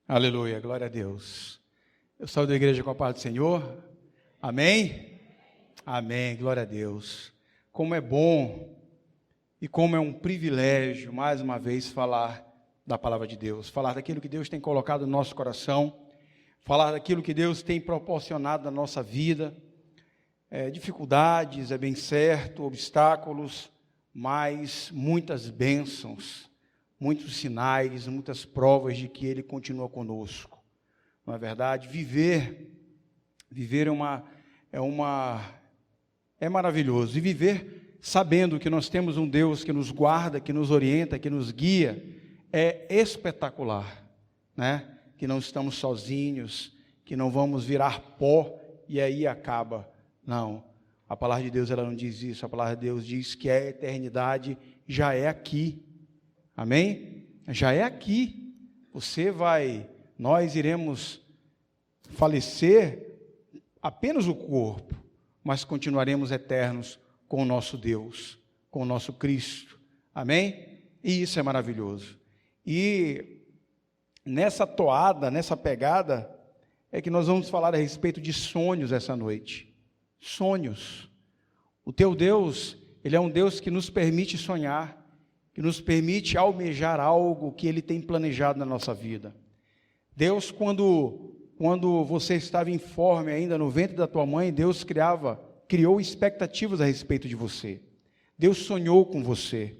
Aleluia, glória a Deus. Eu saúdo a igreja com a paz do Senhor. Amém? Amém, glória a Deus. Como é bom e como é um privilégio, mais uma vez, falar da palavra de Deus. Falar daquilo que Deus tem colocado no nosso coração. Falar daquilo que Deus tem proporcionado na nossa vida. Dificuldades, é bem certo, obstáculos, mas muitas bênçãos. Muitos sinais, muitas provas de que Ele continua conosco. Não é verdade? Viver é maravilhoso. E viver sabendo que nós temos um Deus que nos guarda, que nos orienta, que nos guia, é espetacular, né? Que não estamos sozinhos, que não vamos virar pó e aí acaba. Não, a palavra de Deus ela não diz isso. A palavra de Deus diz que a eternidade já é aqui. Amém? Já é aqui. Nós iremos falecer apenas o corpo, mas continuaremos eternos com o nosso Deus, com o nosso Cristo. Amém? E isso é maravilhoso. E nessa toada, nessa pegada, é que nós vamos falar a respeito de sonhos essa noite. Sonhos. O teu Deus, Ele é um Deus que nos permite sonhar, que nos permite almejar algo que Ele tem planejado na nossa vida. Deus, quando você estava informe ainda no ventre da tua mãe, Deus criou expectativas a respeito de você. Deus sonhou com você,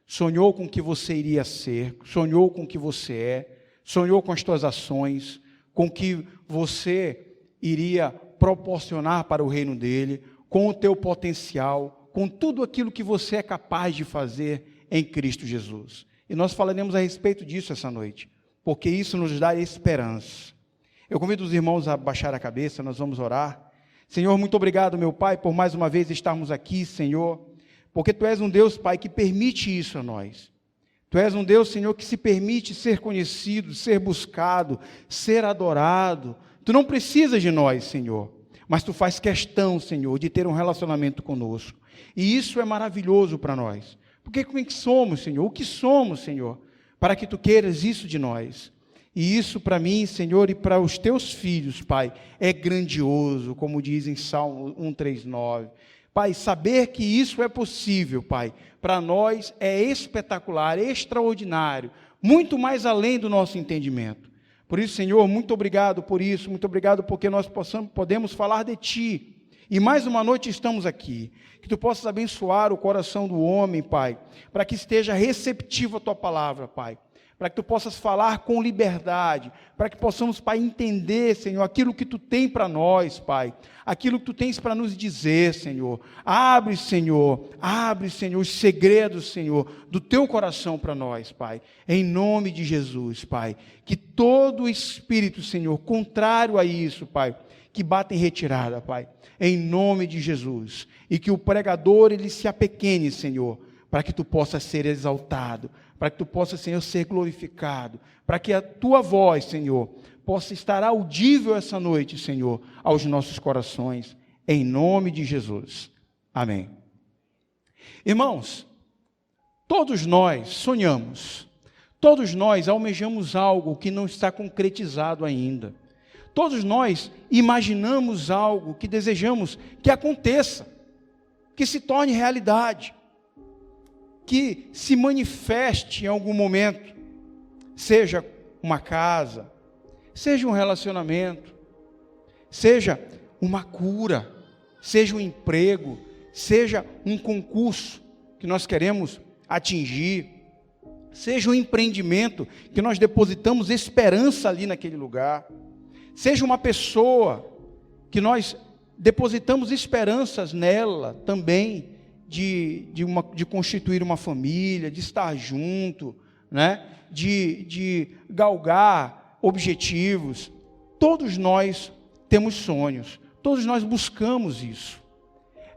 sonhou com o que você iria ser, sonhou com o que você é, sonhou com as tuas ações, com o que você iria proporcionar para o reino dEle, com o teu potencial, com tudo aquilo que você é capaz de fazer em Cristo Jesus. E nós falaremos a respeito disso essa noite, porque isso nos dá esperança. Eu convido os irmãos a baixar a cabeça, nós vamos orar. Senhor, muito obrigado, meu Pai, por mais uma vez estarmos aqui, Senhor, porque Tu és um Deus, Pai, que permite isso a nós. Tu és um Deus, Senhor, que se permite ser conhecido, ser buscado, ser adorado. Tu não precisas de nós, Senhor, mas Tu faz questão, Senhor, de ter um relacionamento conosco. E isso é maravilhoso para nós. Porque como é que somos, Senhor? O que somos, Senhor? Para que Tu queiras isso de nós. E isso para mim, Senhor, e para os Teus filhos, Pai, é grandioso, como diz em Salmo 139. Pai, saber que isso é possível, Pai, para nós é espetacular, é extraordinário, muito mais além do nosso entendimento. Por isso, Senhor, muito obrigado por isso, muito obrigado porque nós podemos falar de Ti. E mais uma noite estamos aqui, que Tu possas abençoar o coração do homem, Pai, para que esteja receptivo à Tua palavra, Pai, para que Tu possas falar com liberdade, para que possamos, Pai, entender, Senhor, aquilo que Tu tem para nós, Pai, aquilo que Tu tens para nos dizer, Senhor. Abre, Senhor, os segredos, Senhor, do Teu coração para nós, Pai, em nome de Jesus, Pai, que todo espírito, Senhor, contrário a isso, Pai, que bata em retirada, Pai, em nome de Jesus, e que o pregador, ele se apequene, Senhor, para que Tu possas ser exaltado, para que Tu possas, Senhor, ser glorificado, para que a Tua voz, Senhor, possa estar audível essa noite, Senhor, aos nossos corações, em nome de Jesus. Amém. Irmãos, todos nós sonhamos, todos nós almejamos algo que não está concretizado ainda. Todos nós imaginamos algo que desejamos que aconteça, que se torne realidade, que se manifeste em algum momento, seja uma casa, seja um relacionamento, seja uma cura, seja um emprego, seja um concurso que nós queremos atingir, seja um empreendimento que nós depositamos esperança ali naquele lugar, seja uma pessoa que nós depositamos esperanças nela também, de constituir uma família, de estar junto, né? de galgar objetivos. Todos nós temos sonhos, todos nós buscamos isso.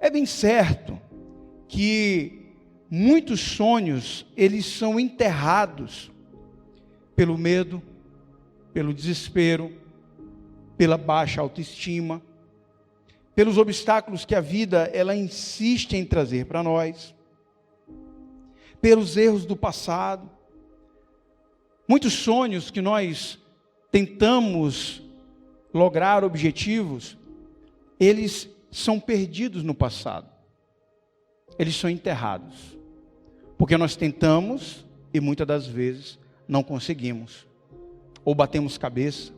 É bem certo que muitos sonhos, eles são enterrados pelo medo, pelo desespero, pela baixa autoestima, pelos obstáculos que a vida ela insiste em trazer para nós, pelos erros do passado. Muitos sonhos que nós tentamos lograr objetivos, eles são perdidos no passado. Eles são enterrados. Porque nós tentamos e muitas das vezes não conseguimos. Ou batemos cabeça,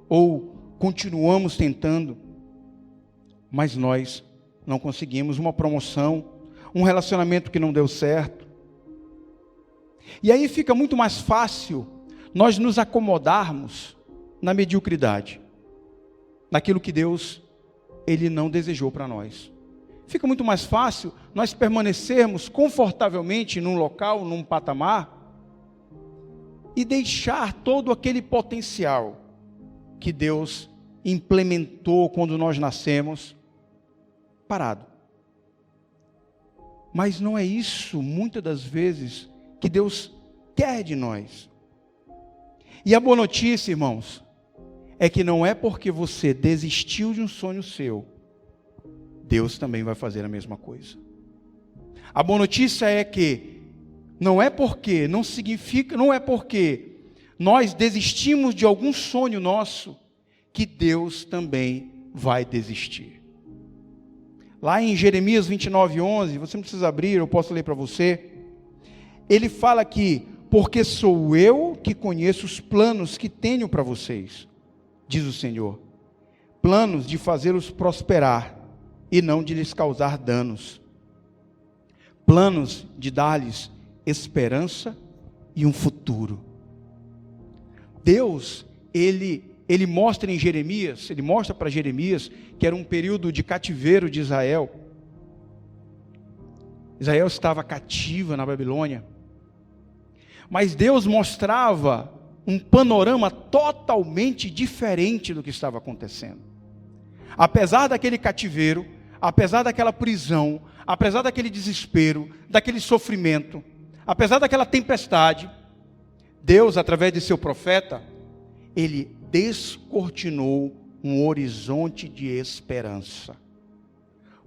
ou continuamos tentando, mas nós não conseguimos uma promoção, um relacionamento que não deu certo. E aí fica muito mais fácil nós nos acomodarmos na mediocridade, naquilo que Deus, Ele não desejou para nós. Fica muito mais fácil nós permanecermos confortavelmente num local, num patamar, e deixar todo aquele potencial que Deus implementou quando nós nascemos, parado. Mas não é isso, muitas das vezes, que Deus quer de nós. E a boa notícia, irmãos, é que não é porque você desistiu de um sonho seu, Deus também vai fazer a mesma coisa. A boa notícia é que não é porque nós desistimos de algum sonho nosso, que Deus também vai desistir. Lá em Jeremias 29:11, você não precisa abrir, eu posso ler para você. Ele fala que, porque sou eu que conheço os planos que tenho para vocês, diz o Senhor, planos de fazê-los prosperar e não de lhes causar danos, planos de dar-lhes esperança e um futuro. Deus, Ele mostra em Jeremias, Ele mostra para Jeremias que era um período de cativeiro de Israel. Israel estava cativa na Babilônia. Mas Deus mostrava um panorama totalmente diferente do que estava acontecendo. Apesar daquele cativeiro, apesar daquela prisão, apesar daquele desespero, daquele sofrimento, apesar daquela tempestade, Deus, através de seu profeta, Ele descortinou um horizonte de esperança.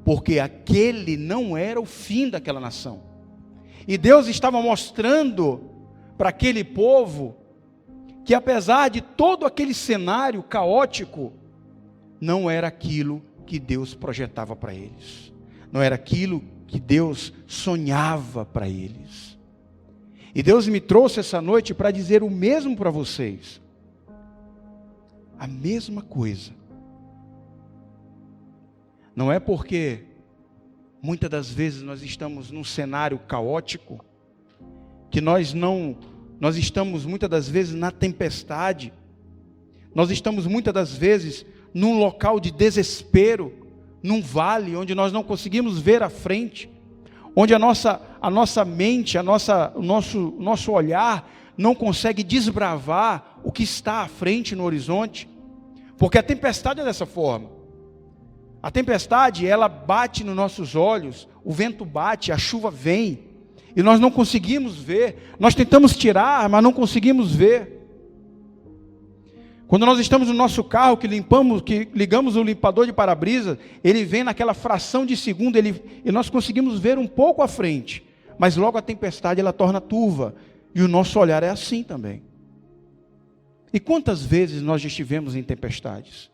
Porque aquele não era o fim daquela nação. E Deus estava mostrando para aquele povo que, apesar de todo aquele cenário caótico, não era aquilo que Deus projetava para eles. Não era aquilo que Deus sonhava para eles. E Deus me trouxe essa noite para dizer o mesmo para vocês. A mesma coisa. Não é porque muitas das vezes nós estamos num cenário caótico, que nós estamos muitas das vezes na tempestade, nós estamos muitas das vezes num local de desespero, num vale onde nós não conseguimos ver a frente, onde a nossa mente, o nosso olhar não consegue desbravar o que está à frente no horizonte, porque a tempestade é dessa forma. A tempestade, ela bate nos nossos olhos, o vento bate, a chuva vem, e nós não conseguimos ver. Nós tentamos tirar, mas não conseguimos ver. Quando nós estamos no nosso carro, que ligamos o limpador de para-brisa, ele vem naquela fração de segundo, e nós conseguimos ver um pouco à frente, mas logo a tempestade ela torna turva, e o nosso olhar é assim também. E quantas vezes nós já estivemos em tempestades?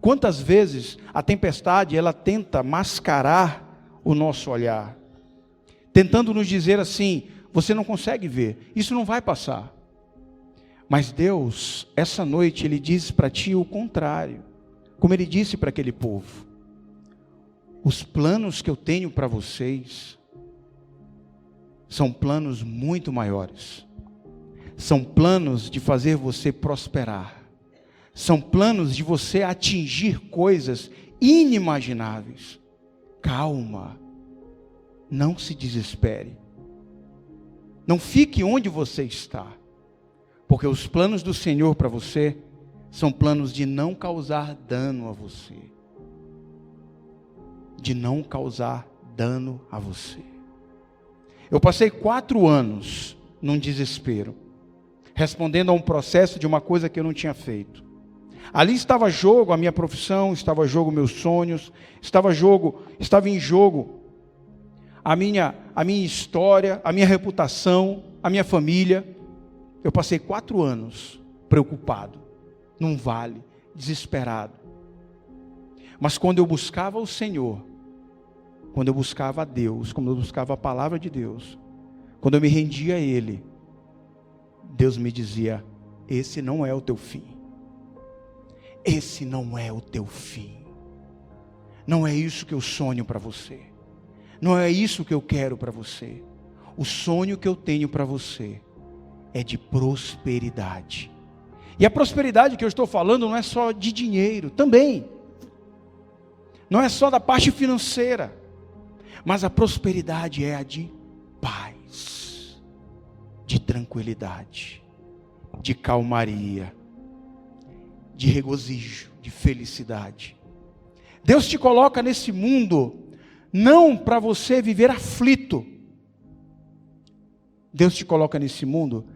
Quantas vezes a tempestade ela tenta mascarar o nosso olhar, tentando nos dizer assim: você não consegue ver, isso não vai passar. Mas Deus, essa noite, Ele diz para ti o contrário, como Ele disse para aquele povo: os planos que eu tenho para vocês são planos muito maiores, são planos de fazer você prosperar, são planos de você atingir coisas inimagináveis. Calma, não se desespere, não fique onde você está, porque os planos do Senhor para você são planos de não causar dano a você, de não causar dano a você. Eu passei 4 anos num desespero, respondendo a um processo de uma coisa que eu não tinha feito. Ali estava em jogo a minha profissão, estava em jogo meus sonhos, estava em jogo a minha história, a minha reputação, a minha família. Eu passei 4 anos preocupado, num vale, desesperado. Mas quando eu buscava o Senhor, quando eu buscava a Deus, quando eu buscava a palavra de Deus, quando eu me rendia a Ele, Deus me dizia: esse não é o teu fim. Esse não é o teu fim. Não é isso que eu sonho para você. Não é isso que eu quero para você. O sonho que eu tenho para você é de prosperidade. E a prosperidade que eu estou falando não é só de dinheiro, também. Não é só da parte financeira. Mas a prosperidade é a de paz, de tranquilidade, de calmaria, de regozijo, de felicidade. Deus te coloca nesse mundo não para você viver aflito. Deus te coloca nesse mundo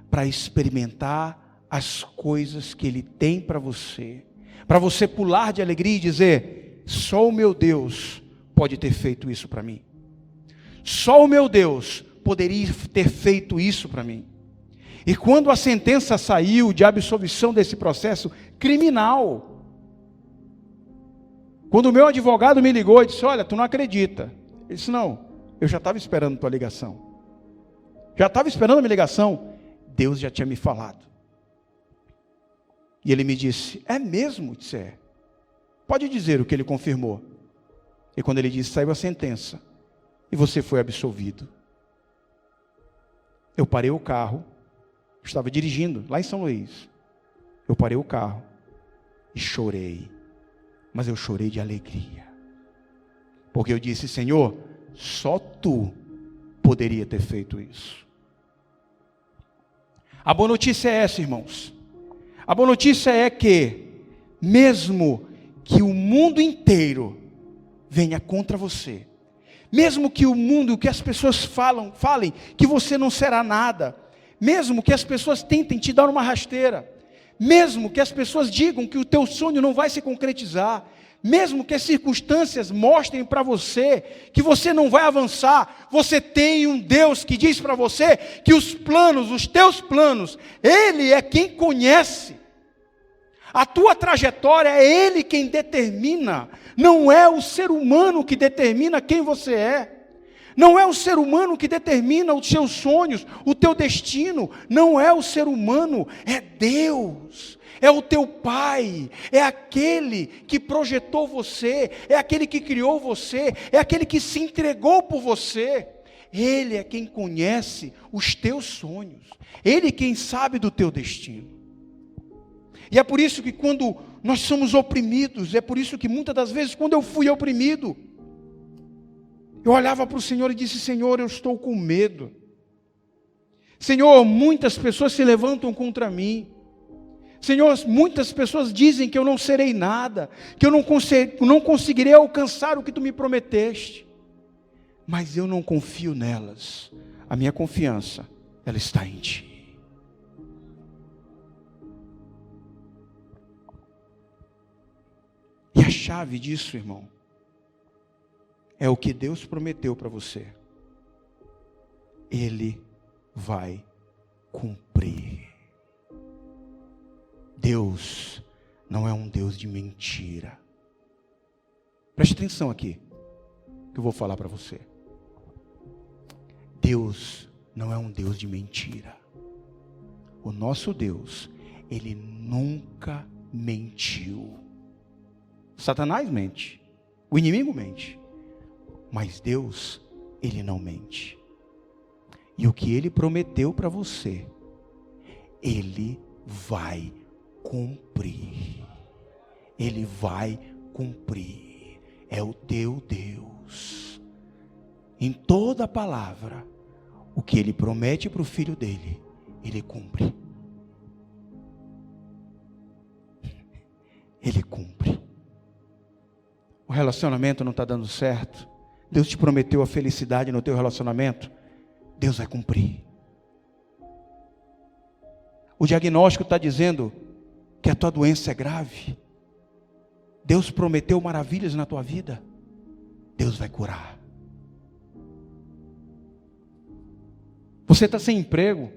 para experimentar as coisas que Ele tem para você pular de alegria e dizer: só o meu Deus pode ter feito isso para mim. Só o meu Deus poderia ter feito isso para mim. E quando a sentença saiu de absolvição desse processo criminal, quando o meu advogado me ligou e disse: olha, tu não acredita. Ele disse: não, eu já estava esperando tua ligação. Já estava esperando a minha ligação. Deus já tinha me falado. E ele me disse: é mesmo? Eu disse: é. Pode dizer o que ele confirmou. E quando ele disse: saiu a sentença e você foi absolvido. Eu parei o carro, estava dirigindo lá em São Luís. Eu parei o carro e chorei. Mas eu chorei de alegria. Porque eu disse: Senhor, só Tu poderia ter feito isso. A boa notícia é essa, irmãos. A boa notícia é que, mesmo que o mundo inteiro venha contra você, mesmo que o mundo, que as pessoas falem que você não será nada, mesmo que as pessoas tentem te dar uma rasteira, mesmo que as pessoas digam que o teu sonho não vai se concretizar, mesmo que as circunstâncias mostrem para você que você não vai avançar, você tem um Deus que diz para você que os teus planos, Ele é quem conhece. A tua trajetória é Ele quem determina, não é o ser humano que determina quem você é. Não é o ser humano que determina os seus sonhos, o teu destino. Não é o ser humano, é Deus. É o teu Pai. É aquele que projetou você. É aquele que criou você. É aquele que se entregou por você. Ele é quem conhece os teus sonhos. Ele é quem sabe do teu destino. E é por isso que quando nós somos oprimidos, é por isso que muitas das vezes quando eu fui oprimido, eu olhava para o Senhor e disse: Senhor, eu estou com medo. Senhor, muitas pessoas se levantam contra mim. Senhor, muitas pessoas dizem que eu não serei nada, que eu não conseguirei alcançar o que Tu me prometeste. Mas eu não confio nelas. A minha confiança, ela está em Ti. E a chave disso, irmão, é o que Deus prometeu para você. Ele vai cumprir. Deus não é um Deus de mentira. Preste atenção aqui, que eu vou falar para você. Deus não é um Deus de mentira. O nosso Deus, Ele nunca mentiu. Satanás mente, o inimigo mente. Mas Deus, Ele não mente. E o que Ele prometeu para você, Ele vai cumprir. Ele vai cumprir. É o teu Deus. Em toda a palavra, o que Ele promete para o filho dele, Ele cumpre. Ele cumpre. O relacionamento não está dando certo. Deus te prometeu a felicidade no teu relacionamento. Deus vai cumprir. O diagnóstico está dizendo que a tua doença é grave. Deus prometeu maravilhas na tua vida. Deus vai curar. Você está sem emprego.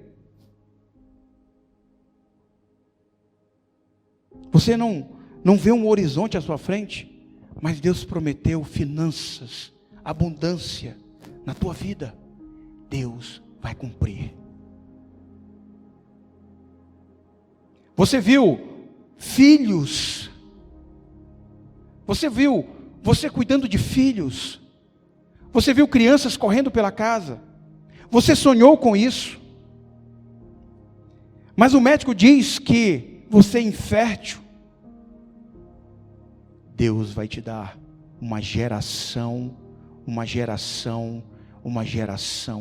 Você não vê um horizonte à sua frente, mas Deus prometeu finanças, abundância na tua vida. Deus vai cumprir. Você viu filhos? Você viu você cuidando de filhos? Você viu crianças correndo pela casa? Você sonhou com isso? Mas o médico diz que você é infértil. Deus vai te dar uma geração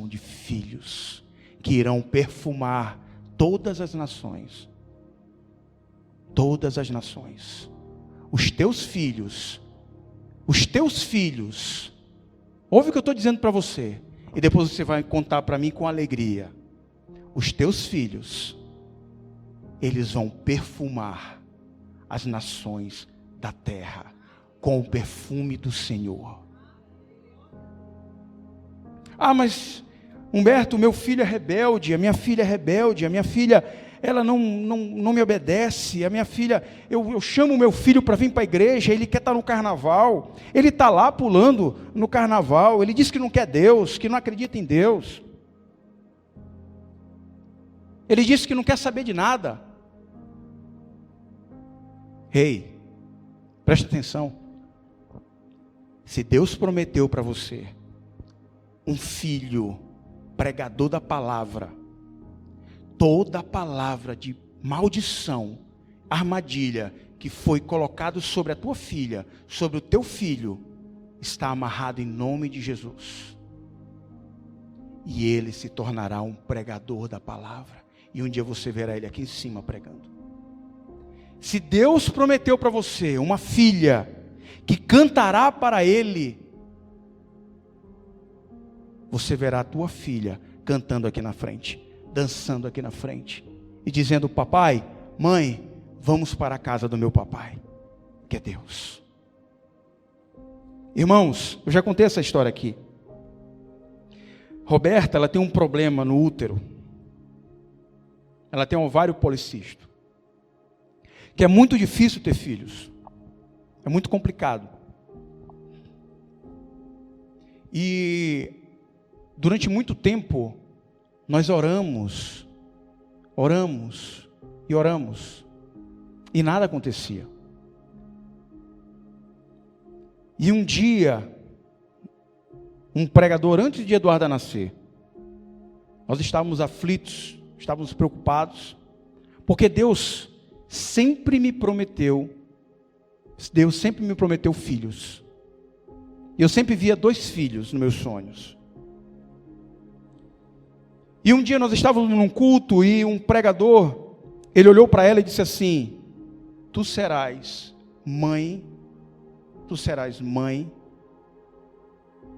de filhos que irão perfumar todas as nações. Todas as nações. Os teus filhos, ouve o que eu estou dizendo para você, e depois você vai contar para mim com alegria. Os teus filhos, eles vão perfumar as nações da terra com o perfume do Senhor. Ah, mas Humberto, meu filho é rebelde, a minha filha é rebelde, a minha filha, ela não me obedece, a minha filha, eu chamo o meu filho para vir para a igreja, ele quer estar no carnaval, ele está lá pulando no carnaval, ele diz que não quer Deus, que não acredita em Deus, ele diz que não quer saber de nada. Ei, presta atenção, se Deus prometeu para você um filho pregador da palavra, toda palavra de maldição, armadilha que foi colocado sobre a tua filha, sobre o teu filho, está amarrado em nome de Jesus. E ele se tornará um pregador da palavra. E um dia você verá ele aqui em cima pregando. Se Deus prometeu para você uma filha que cantará para ele, você verá a tua filha cantando aqui na frente, dançando aqui na frente, e dizendo: papai, mãe, vamos para a casa do meu papai, que é Deus. Irmãos, eu já contei essa história aqui. Roberta, ela tem um problema no útero. Ela tem um ovário policístico, que é muito difícil ter filhos. É muito complicado. E durante muito tempo, nós oramos, e nada acontecia. E um dia, um pregador, antes de Eduarda nascer, nós estávamos aflitos, estávamos preocupados, porque Deus sempre me prometeu filhos. E eu sempre via 2 filhos nos meus sonhos. E um dia nós estávamos num culto e um pregador, ele olhou para ela e disse assim: tu serás mãe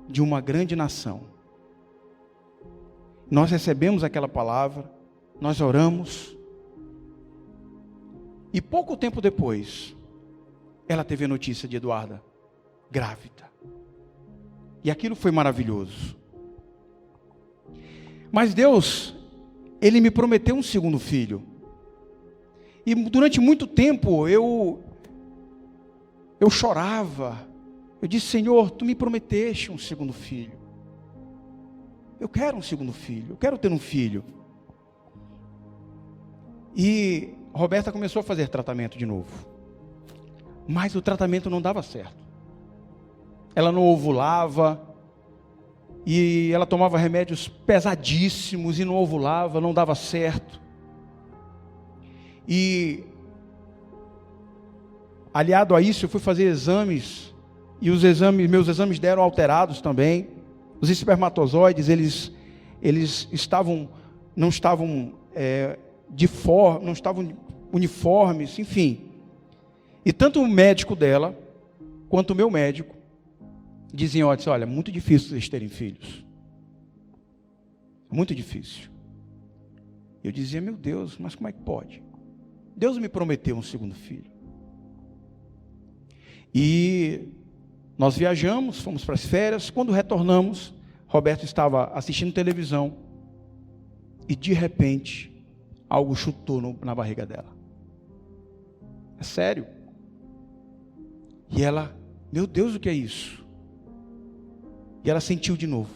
de uma grande nação. Nós recebemos aquela palavra, nós oramos, e pouco tempo depois, ela teve a notícia de Eduarda, grávida. E aquilo foi maravilhoso. Mas Deus, Ele me prometeu um segundo filho. E durante muito tempo eu chorava. Eu disse: Senhor, Tu me prometeste um segundo filho. Eu quero um segundo filho, eu quero ter um filho. E Roberta começou a fazer tratamento de novo. Mas o tratamento não dava certo. Ela não ovulava. E ela tomava remédios pesadíssimos e não ovulava, não dava certo. E aliado a isso, eu fui fazer exames, e meus exames deram alterados também. Os espermatozoides, eles não estavam uniformes, enfim. E tanto o médico dela, quanto o meu médico, diziam: olha, muito difícil vocês terem filhos. Muito difícil. Eu dizia: meu Deus, mas como é que pode? Deus me prometeu um segundo filho. E nós viajamos, fomos para as férias. Quando retornamos, Roberto estava assistindo televisão e de repente algo chutou na barriga dela. É sério. E ela, meu Deus, o que é isso? E ela sentiu de novo.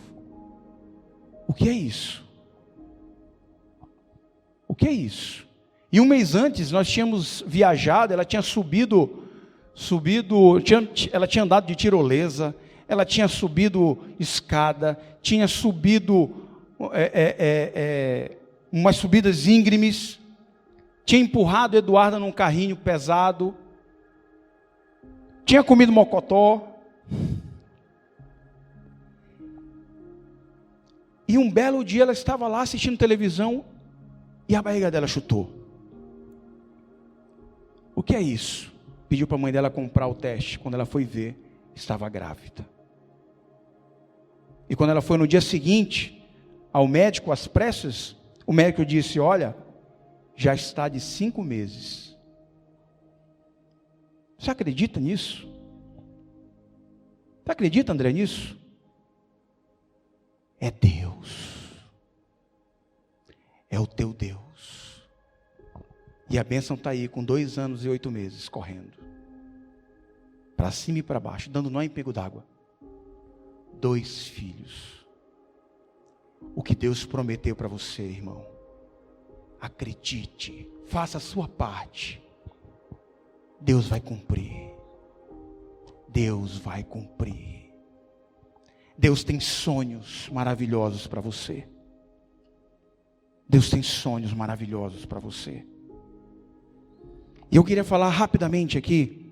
O que é isso? O que é isso? E um mês antes nós tínhamos viajado, ela tinha ela tinha andado de tirolesa, ela tinha subido escada, tinha subido umas subidas íngremes, tinha empurrado Eduarda num carrinho pesado, tinha comido mocotó. E um belo dia ela estava lá assistindo televisão e a barriga dela chutou. O que é isso? Pediu para a mãe dela comprar o teste. Quando ela foi ver, estava grávida. E quando ela foi no dia seguinte ao médico, às pressas, o médico disse: olha, já está de 5 meses. Você acredita nisso? Você acredita, André, nisso? É Deus. É o teu Deus. E a bênção está aí com 2 anos e 8 meses correndo. Para cima e para baixo, dando nó em pego d'água. 2 filhos. O que Deus prometeu para você, irmão. Acredite. Faça a sua parte. Deus vai cumprir. Deus vai cumprir. Deus tem sonhos maravilhosos para você. Deus tem sonhos maravilhosos para você. E eu queria falar rapidamente aqui,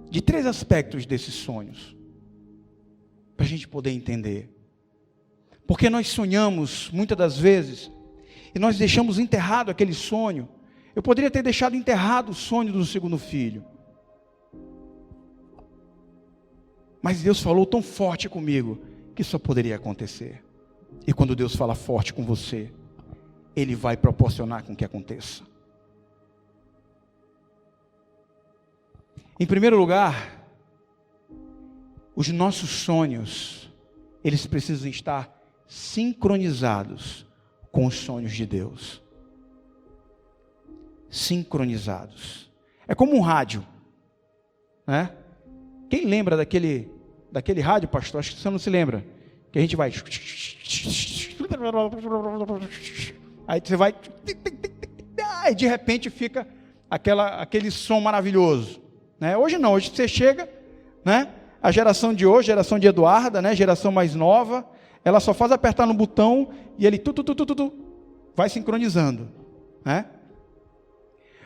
de 3 aspectos desses sonhos, para a gente poder entender. Porque nós sonhamos muitas das vezes, e nós deixamos enterrado aquele sonho. Eu poderia ter deixado enterrado o sonho do segundo filho. Mas Deus falou tão forte comigo, que só poderia acontecer. E quando Deus fala forte com você, Ele vai proporcionar com que aconteça. Em primeiro lugar, os nossos sonhos, eles precisam estar sincronizados com os sonhos de Deus. Sincronizados. É como um rádio, né? Quem lembra daquele rádio, pastor? Acho que você não se lembra. Que a gente vai... Aí você vai... E de repente fica aquele som maravilhoso. Né? Hoje não, hoje você chega... Né? A geração de hoje, geração de Eduarda, né? Geração mais nova, ela só faz apertar no botão e ele vai sincronizando. Né?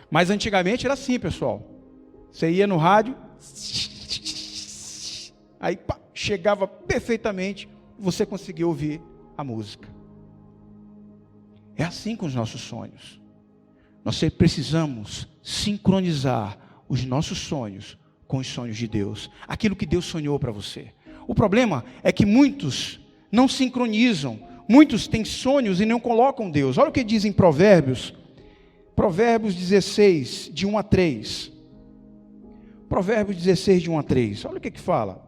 Mas antigamente era assim, pessoal. Você ia no rádio... Aí chegava perfeitamente, você conseguia ouvir a música. É assim com os nossos sonhos. Nós precisamos sincronizar os nossos sonhos com os sonhos de Deus. Aquilo que Deus sonhou para você. O problema é que muitos não sincronizam. Muitos têm sonhos e não colocam Deus. Olha o que diz em Provérbios. Provérbios 16, de 1 a 3. Provérbios 16, de 1 a 3. Olha o que fala.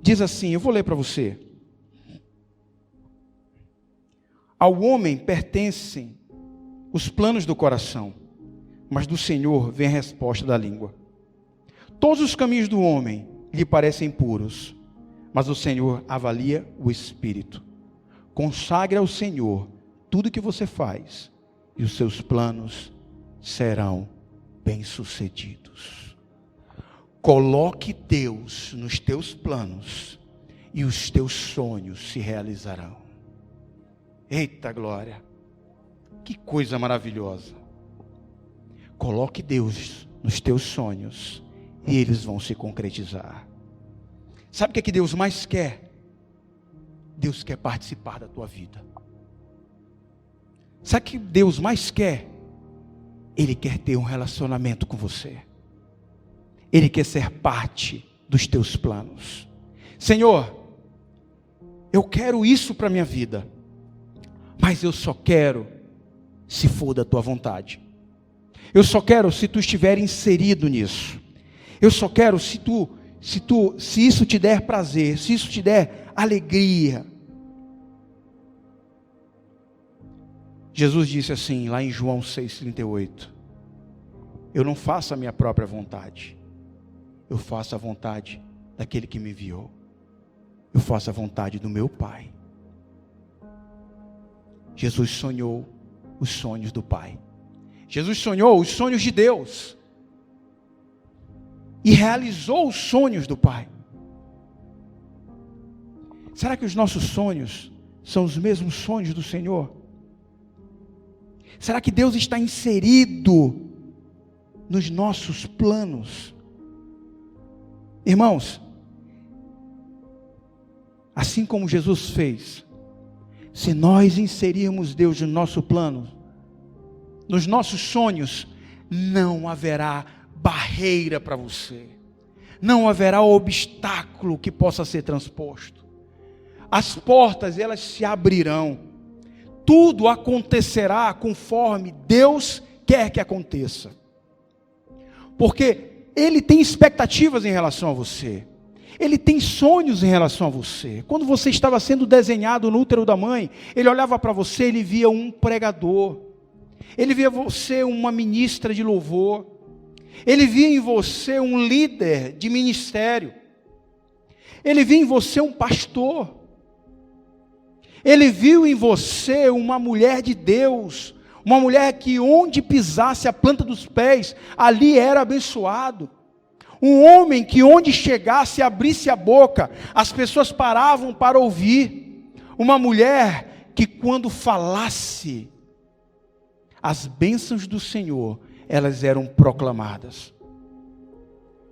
Diz assim, eu vou ler para você. Ao homem pertencem os planos do coração, mas do Senhor vem a resposta da língua. Todos os caminhos do homem lhe parecem puros, mas o Senhor avalia o espírito. Consagre ao Senhor tudo que você faz, e os seus planos serão bem-sucedidos. Coloque Deus nos teus planos e os teus sonhos se realizarão. Eita glória! Que coisa maravilhosa! Coloque Deus nos teus sonhos e eles vão se concretizar. Sabe o que Deus mais quer? Deus quer participar da tua vida. Sabe o que Deus mais quer? Ele quer ter um relacionamento com você. Ele quer ser parte dos teus planos. Senhor, eu quero isso para a minha vida, mas eu só quero se for da tua vontade. Eu só quero se tu estiver inserido nisso. Eu só quero se isso te der prazer, se isso te der alegria. Jesus disse assim, lá em João 6,38, eu não faço a minha própria vontade, eu faço a vontade daquele que me enviou, eu faço a vontade do meu Pai. Jesus sonhou os sonhos do Pai. Jesus sonhou os sonhos de Deus e realizou os sonhos do Pai. Será que os nossos sonhos são os mesmos sonhos do Senhor? Será que Deus está inserido nos nossos planos? Irmãos, assim como Jesus fez, se nós inserirmos Deus no nosso plano, nos nossos sonhos, não haverá barreira para você, não haverá obstáculo que possa ser transposto. As portas, elas se abrirão, tudo acontecerá conforme Deus quer que aconteça, porque Ele tem expectativas em relação a você, Ele tem sonhos em relação a você. Quando você estava sendo desenhado no útero da mãe, Ele olhava para você, Ele via um pregador, Ele via você uma ministra de louvor, Ele via em você um líder de ministério, Ele via em você um pastor, Ele viu em você uma mulher de Deus, uma mulher que onde pisasse a planta dos pés, ali era abençoado. Um homem que onde chegasse, abrisse a boca, as pessoas paravam para ouvir. Uma mulher que quando falasse, as bênçãos do Senhor, elas eram proclamadas.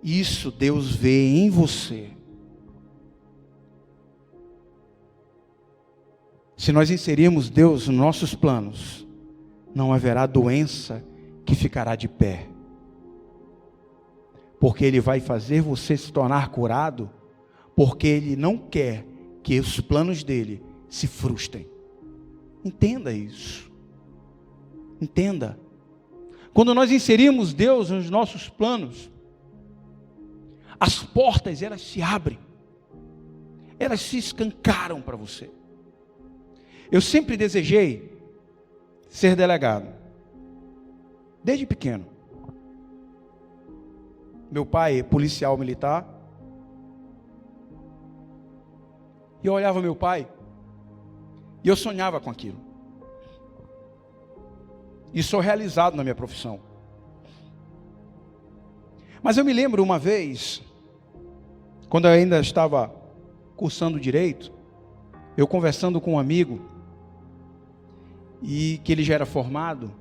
Isso Deus vê em você. Se nós inserirmos Deus nos nossos planos, não haverá doença que ficará de pé. Porque Ele vai fazer você se tornar curado, porque Ele não quer que os planos dEle se frustrem. Entenda isso. Entenda. Quando nós inserimos Deus nos nossos planos, as portas, elas se abrem. Elas se escancaram para você. Eu sempre desejei ser delegado, desde pequeno. Meu pai é policial militar, e eu olhava meu pai, e eu sonhava com aquilo. E sou realizado na minha profissão. Mas eu me lembro uma vez, quando eu ainda estava cursando direito, eu conversando com um amigo, e que ele já era formado,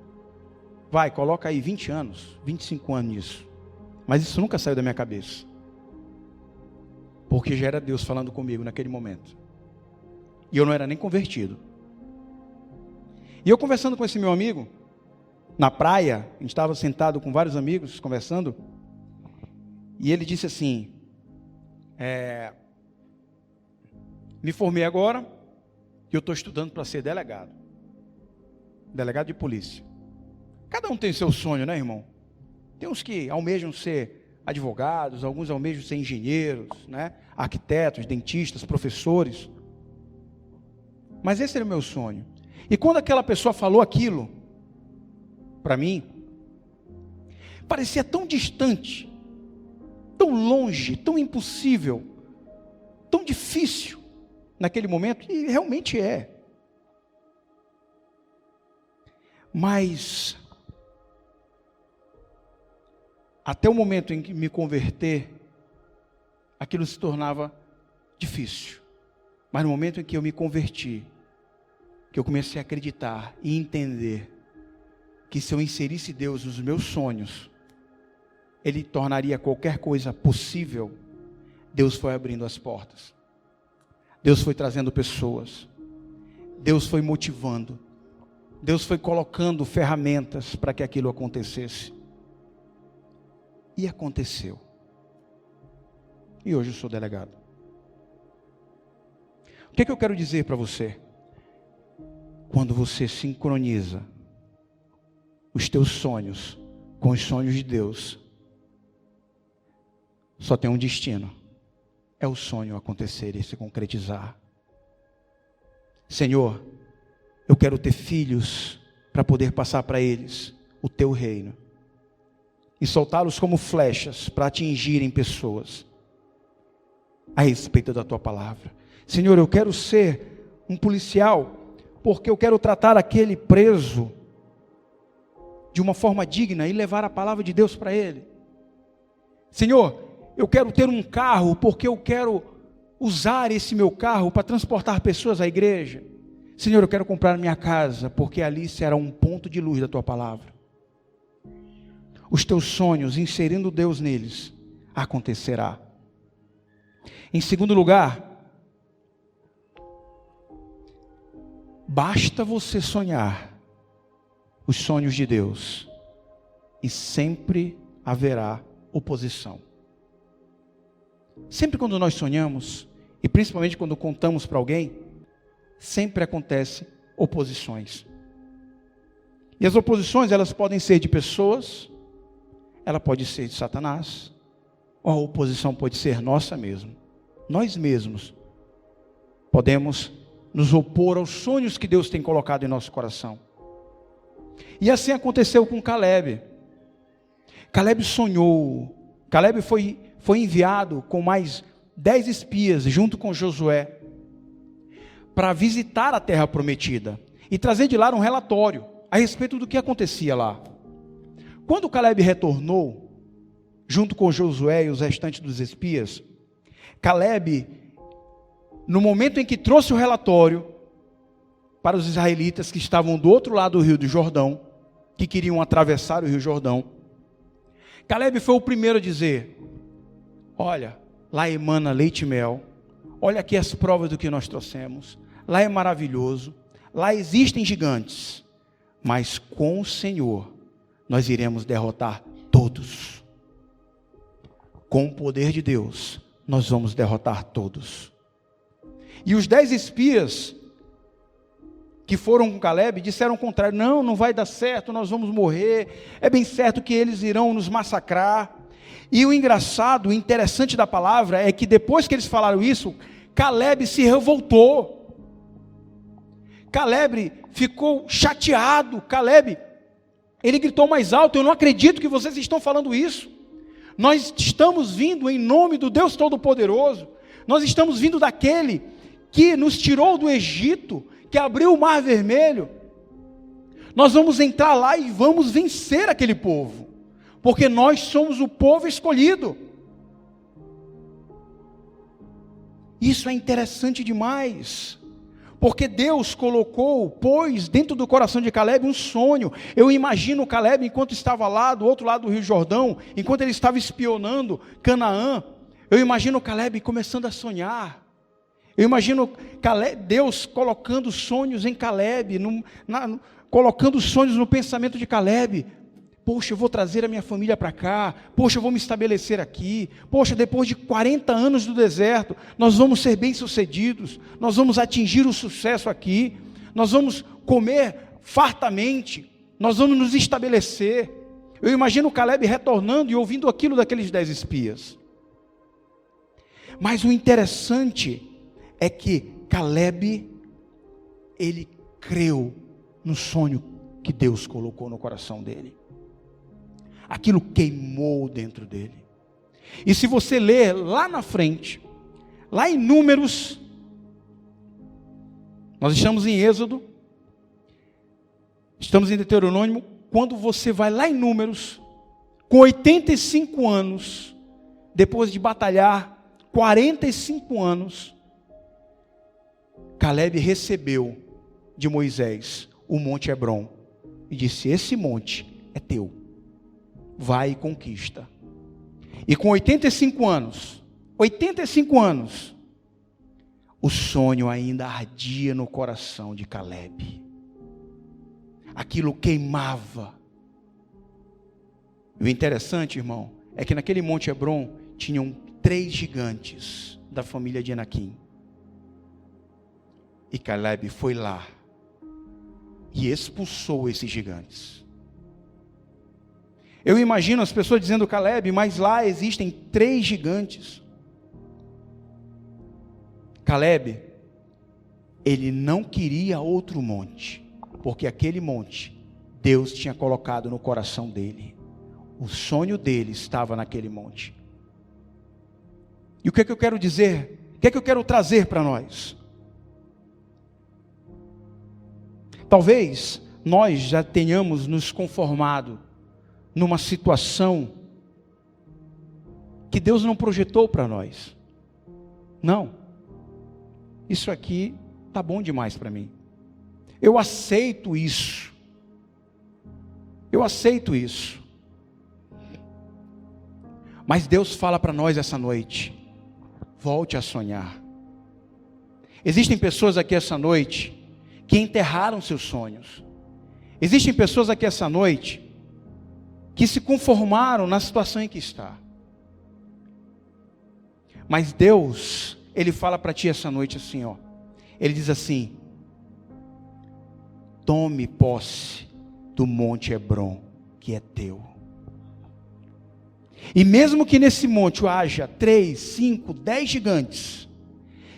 coloca aí 20 anos, 25 anos nisso. Mas isso nunca saiu da minha cabeça, porque já era Deus falando comigo naquele momento, e eu não era nem convertido. E eu conversando com esse meu amigo, na praia, a gente estava sentado com vários amigos, conversando, e ele disse assim, me formei agora, e eu estou estudando para ser delegado de polícia. Cada um tem seu sonho, né, irmão? Tem uns que almejam ser advogados, alguns almejam ser engenheiros, né? Arquitetos, dentistas, professores. Mas esse era o meu sonho. E quando aquela pessoa falou aquilo para mim, parecia tão distante, tão longe, tão impossível, tão difícil naquele momento, e realmente é. Mas até o momento em que me converter, aquilo se tornava difícil. Mas no momento em que eu me converti, que eu comecei a acreditar e entender que se eu inserisse Deus nos meus sonhos, Ele tornaria qualquer coisa possível, Deus foi abrindo as portas. Deus foi trazendo pessoas. Deus foi motivando. Deus foi colocando ferramentas para que aquilo acontecesse. E aconteceu. E hoje eu sou delegado. O que eu quero dizer para você? Quando você sincroniza os teus sonhos com os sonhos de Deus, só tem um destino. É o sonho acontecer e se concretizar. Senhor, eu quero ter filhos para poder passar para eles o teu reino e soltá-los como flechas para atingirem pessoas a respeito da tua palavra. Senhor, eu quero ser um policial porque eu quero tratar aquele preso de uma forma digna e levar a palavra de Deus para ele. Senhor, eu quero ter um carro porque eu quero usar esse meu carro para transportar pessoas à igreja. Senhor, eu quero comprar minha casa porque ali será um ponto de luz da tua palavra. Os teus sonhos, inserindo Deus neles, acontecerá. Em segundo lugar, basta você sonhar os sonhos de Deus e sempre haverá oposição. Sempre quando nós sonhamos, e principalmente quando contamos para alguém, sempre acontecem oposições. E as oposições, elas podem ser de pessoas, ela pode ser de Satanás, ou a oposição pode ser nossa mesmo. Nós mesmos podemos nos opor aos sonhos que Deus tem colocado em nosso coração. E assim aconteceu com Caleb. Caleb sonhou. Caleb foi enviado com mais 10 espias, junto com Josué, para visitar a terra prometida e trazer de lá um relatório a respeito do que acontecia lá. Quando Caleb retornou, junto com Josué e os restantes dos espias, Caleb, no momento em que trouxe o relatório para os israelitas que estavam do outro lado do rio do Jordão, que queriam atravessar o rio Jordão, Caleb foi o primeiro a dizer: olha, lá emana leite e mel, olha aqui as provas do que nós trouxemos, lá é maravilhoso, lá existem gigantes, mas com o Senhor nós iremos derrotar todos. Com o poder de Deus, nós vamos derrotar todos. E os 10 espias que foram com Caleb disseram o contrário: não vai dar certo, nós vamos morrer, é bem certo que eles irão nos massacrar. E o engraçado, o interessante da palavra é que depois que eles falaram isso, Caleb se revoltou. Caleb ficou chateado. Caleb, ele gritou mais alto: eu não acredito que vocês estão falando isso. Nós estamos vindo em nome do Deus Todo-Poderoso. Nós estamos vindo daquele que nos tirou do Egito, que abriu o Mar Vermelho. Nós vamos entrar lá e vamos vencer aquele povo, porque nós somos o povo escolhido. Isso é interessante demais, porque Deus pôs dentro do coração de Caleb um sonho. Eu imagino Caleb, enquanto estava lá do outro lado do Rio Jordão, enquanto ele estava espionando Canaã, eu imagino Caleb começando a sonhar. Eu imagino Deus colocando sonhos em Caleb, colocando sonhos no pensamento de Caleb. Poxa, eu vou trazer a minha família para cá. Poxa, eu vou me estabelecer aqui. Poxa, depois de 40 anos do deserto, nós vamos ser bem-sucedidos. Nós vamos atingir o sucesso aqui. Nós vamos comer fartamente. Nós vamos nos estabelecer. Eu imagino Caleb retornando e ouvindo aquilo daqueles 10 espias. Mas o interessante é que Caleb, ele creu no sonho que Deus colocou no coração dele. Aquilo queimou dentro dele. E se você ler lá na frente, lá em Números, nós estamos em Êxodo, estamos em Deuteronômio, quando você vai lá em Números, com 85 anos, depois de batalhar 45 anos, Caleb recebeu de Moisés o Monte Hebrom e disse: esse monte é teu, vai e conquista. E com 85 anos, o sonho ainda ardia no coração de Caleb. Aquilo queimava. E o interessante, irmão, é que naquele Monte Hebrom tinham 3 gigantes da família de Enaquim. E Caleb foi lá e expulsou esses gigantes. Eu imagino as pessoas dizendo: Caleb, mas lá existem 3 gigantes. Caleb, ele não queria outro monte, porque aquele monte Deus tinha colocado no coração dele. O sonho dele estava naquele monte. E o que é que eu quero dizer? O que é que eu quero trazer para nós? Talvez nós já tenhamos nos conformado numa situação que Deus não projetou para nós. Não. Isso aqui está bom demais para mim. Eu aceito isso. Eu aceito isso. Mas Deus fala para nós essa noite: volte a sonhar. Existem pessoas aqui essa noite que enterraram seus sonhos. Existem pessoas aqui essa noite que se conformaram na situação em que está. Mas Deus, Ele fala para ti essa noite assim, ó. Ele diz assim: tome posse do Monte Hebron, que é teu. E mesmo que nesse monte haja 3, 5, 10 gigantes,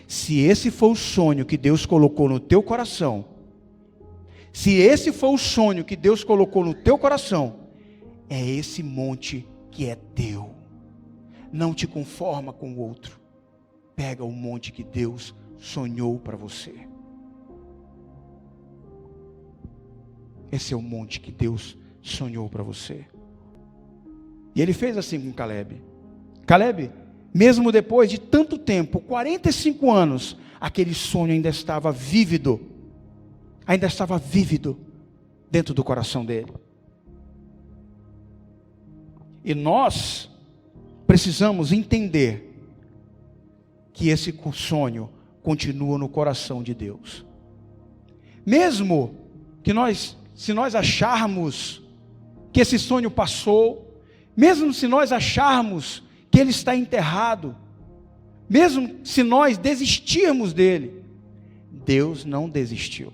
se esse for o sonho que Deus colocou no teu coração, se esse for o sonho que Deus colocou no teu coração, é esse monte que é teu. Não te conforma com o outro. Pega o monte que Deus sonhou para você. Esse é o monte que Deus sonhou para você. E ele fez assim com Caleb. Caleb, mesmo depois de tanto tempo, 45 anos, aquele sonho ainda estava vívido. Ainda estava vívido dentro do coração dele. E nós precisamos entender que esse sonho continua no coração de Deus. Mesmo que se nós acharmos que esse sonho passou, mesmo se nós acharmos que ele está enterrado, mesmo se nós desistirmos dele, Deus não desistiu.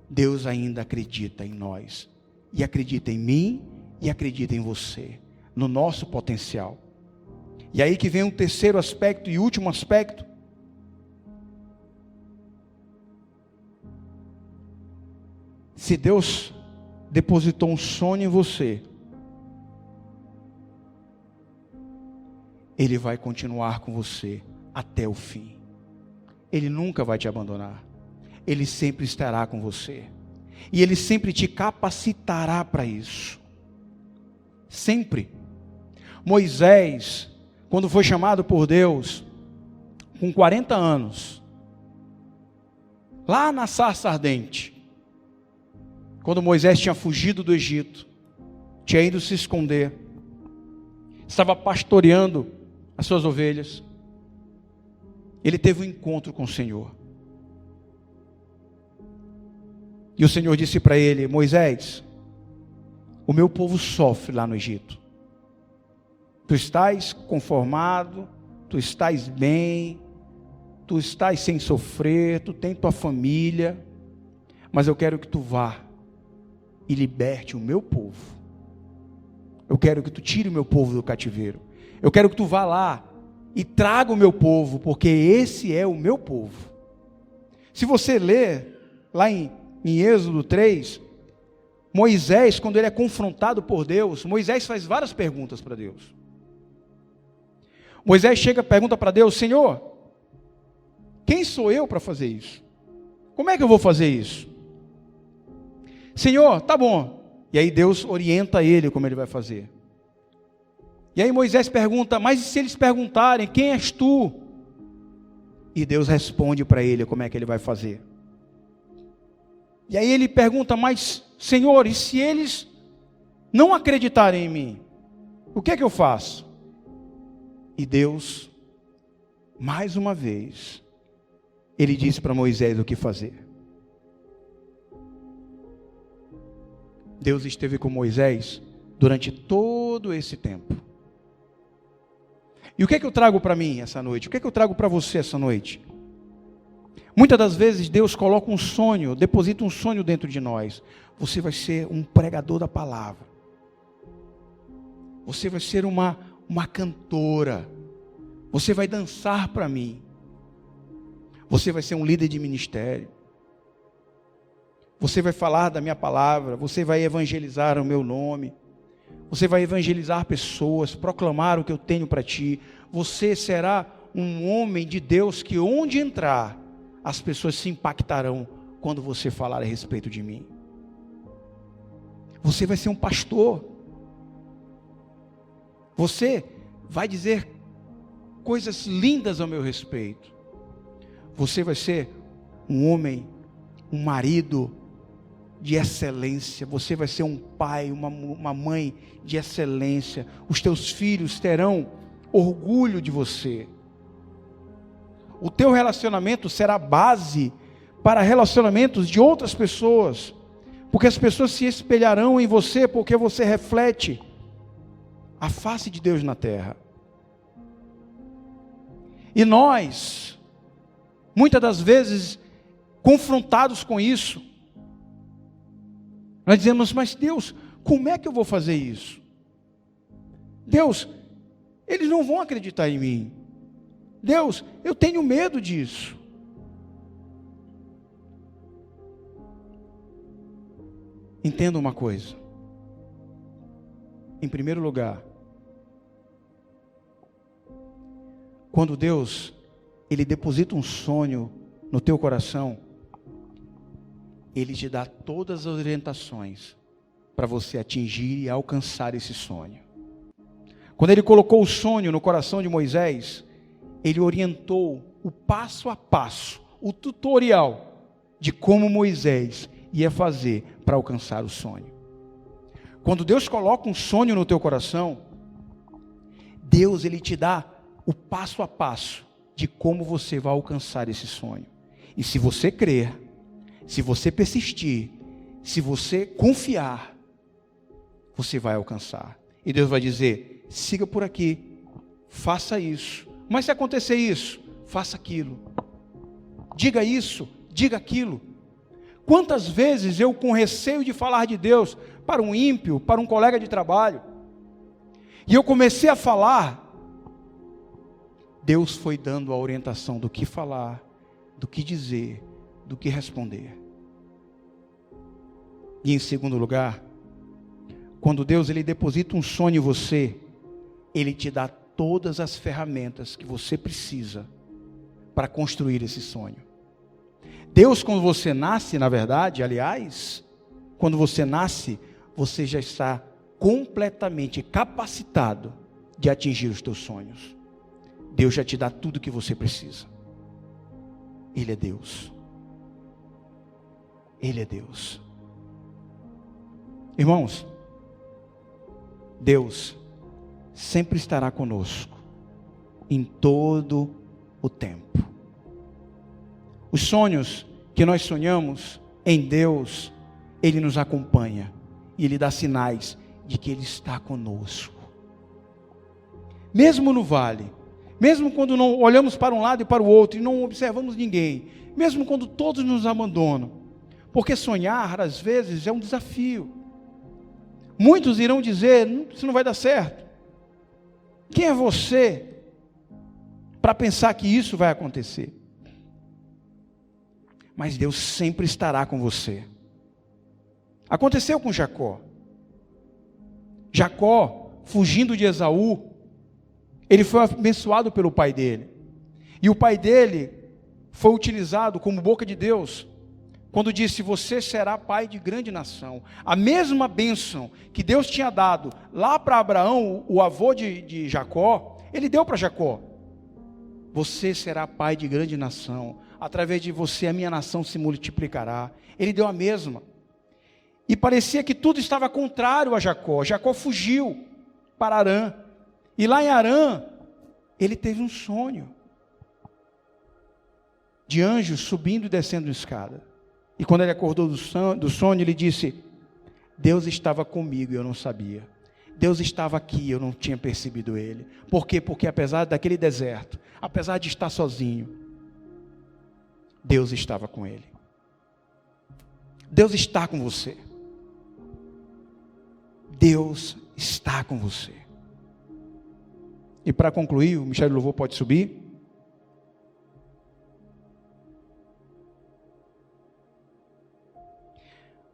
Deus ainda acredita em nós, e acredita em mim, e acredita em você, no nosso potencial. E aí que vem um terceiro aspecto e último aspecto. Se Deus depositou um sonho em você, Ele vai continuar com você até o fim. Ele nunca vai te abandonar. Ele sempre estará com você. E Ele sempre te capacitará para isso. Sempre. Moisés, quando foi chamado por Deus, com 40 anos, lá na sarça ardente, quando Moisés tinha fugido do Egito, tinha ido se esconder, estava pastoreando as suas ovelhas, ele teve um encontro com o Senhor. E o Senhor disse para ele: Moisés, o meu povo sofre lá no Egito. Tu estás conformado, tu estás bem, tu estás sem sofrer, tu tens tua família, mas eu quero que tu vá e liberte o meu povo. Eu quero que tu tire o meu povo do cativeiro. Eu quero que tu vá lá e traga o meu povo, porque esse é o meu povo. Se você ler lá em Êxodo 3, Moisés, quando ele é confrontado por Deus, Moisés faz várias perguntas para Deus. Moisés chega e pergunta para Deus: Senhor, quem sou eu para fazer isso? Como é que eu vou fazer isso? Senhor, tá bom. E aí Deus orienta ele como ele vai fazer. E aí Moisés pergunta: mas e se eles perguntarem, quem és tu? E Deus responde para ele como é que ele vai fazer. E aí ele pergunta: mas Senhor, e se eles não acreditarem em mim, o que é que eu faço? E Deus, mais uma vez, ele disse para Moisés o que fazer. Deus esteve com Moisés durante todo esse tempo. E o que é que eu trago para mim essa noite? O que é que eu trago para você essa noite? Muitas das vezes Deus coloca um sonho, deposita um sonho dentro de nós. Você vai ser um pregador da palavra. Você vai ser uma cantora. Você vai dançar para mim. Você vai ser um líder de ministério. Você vai falar da minha palavra, você vai evangelizar o meu nome, você vai evangelizar pessoas, proclamar o que eu tenho para ti. Você será um homem de Deus que onde entrar, as pessoas se impactarão quando você falar a respeito de mim. Você vai ser um pastor. Você vai dizer coisas lindas ao meu respeito. Você vai ser um homem, um marido de excelência. Você vai ser um pai, uma mãe de excelência. Os teus filhos terão orgulho de você. O teu relacionamento será base para relacionamentos de outras pessoas, porque as pessoas se espelharão em você, porque você reflete a face de Deus na terra. E nós, muitas das vezes, confrontados com isso, nós dizemos, mas Deus, como é que eu vou fazer isso? Deus, eles não vão acreditar em mim. Deus, eu tenho medo disso. Entenda uma coisa. Em primeiro lugar, quando Deus, Ele deposita um sonho no teu coração, Ele te dá todas as orientações para você atingir e alcançar esse sonho. Quando Ele colocou o sonho no coração de Moisés, Ele orientou o passo a passo, o tutorial de como Moisés ia fazer para alcançar o sonho. Quando Deus coloca um sonho no teu coração, Deus, Ele te dá o passo a passo de como você vai alcançar esse sonho. E se você crer, se você persistir, se você confiar, você vai alcançar. E Deus vai dizer, siga por aqui, faça isso. Mas se acontecer isso, faça aquilo. Diga isso, diga aquilo. Quantas vezes eu, com receio de falar de Deus para um ímpio, para um colega de trabalho, e eu comecei a falar, Deus foi dando a orientação do que falar, do que dizer, do que responder. E em segundo lugar, quando Deus, Ele deposita um sonho em você, Ele te dá todas as ferramentas que você precisa para construir esse sonho. Deus, quando você nasce, na verdade, aliás, quando você nasce, você já está completamente capacitado de atingir os teus sonhos. Deus já te dá tudo o que você precisa. Ele é Deus. Ele é Deus. Irmãos, Deus sempre estará conosco em todo o tempo. Os sonhos que nós sonhamos em Deus, Ele nos acompanha e Ele dá sinais de que Ele está conosco. Mesmo no vale, mesmo quando não olhamos para um lado e para o outro e não observamos ninguém, mesmo quando todos nos abandonam, porque sonhar às vezes é um desafio. Muitos irão dizer, isso não vai dar certo. Quem é você para pensar que isso vai acontecer? Mas Deus sempre estará com você. Aconteceu com Jacó. Jacó, fugindo de Esaú, ele foi abençoado pelo pai dele. E o pai dele foi utilizado como boca de Deus, quando disse, você será pai de grande nação. A mesma bênção que Deus tinha dado lá para Abraão, o avô de Jacó, Ele deu para Jacó. Você será pai de grande nação. Através de você a minha nação se multiplicará. Ele deu a mesma. E parecia que tudo estava contrário a Jacó. Jacó fugiu para Harã. E lá em Harã, ele teve um sonho de anjos subindo e descendo a escada. E quando ele acordou do sonho, ele disse, Deus estava comigo e eu não sabia. Deus estava aqui, eu não tinha percebido Ele. Por quê? Porque apesar daquele deserto, apesar de estar sozinho, Deus estava com ele. Deus está com você. Deus está com você. E para concluir, o Ministério do Louvor pode subir.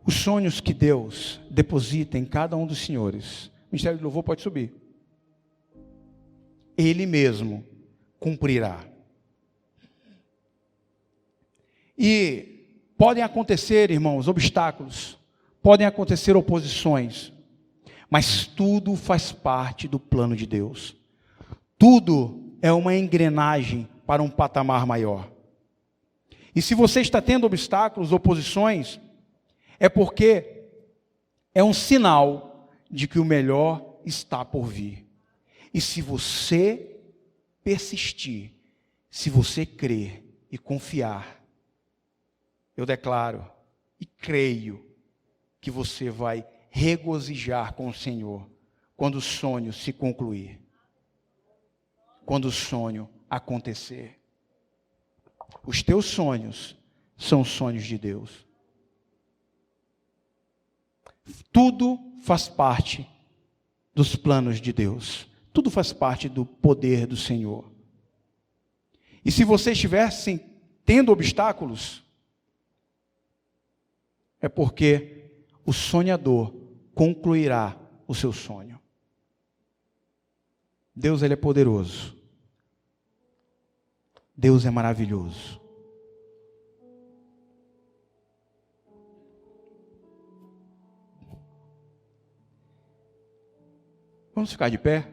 os sonhos que Deus deposita em cada um dos senhores, o Ministério do Louvor pode subir, Ele mesmo cumprirá. E podem acontecer, irmãos, obstáculos, podem acontecer oposições, mas tudo faz parte do plano de Deus. Tudo é uma engrenagem para um patamar maior. E se você está tendo obstáculos, oposições, é porque é um sinal de que o melhor está por vir. E se você persistir, se você crer e confiar, eu declaro e creio que você vai regozijar com o Senhor quando o sonho se concluir, quando o sonho acontecer. Os teus sonhos são sonhos de Deus. Tudo faz parte dos planos de Deus. Tudo faz parte do poder do Senhor. E se você estiver tendo obstáculos, é porque o sonhador concluirá o seu sonho. Deus, Ele é poderoso. Deus é maravilhoso. Vamos ficar de pé?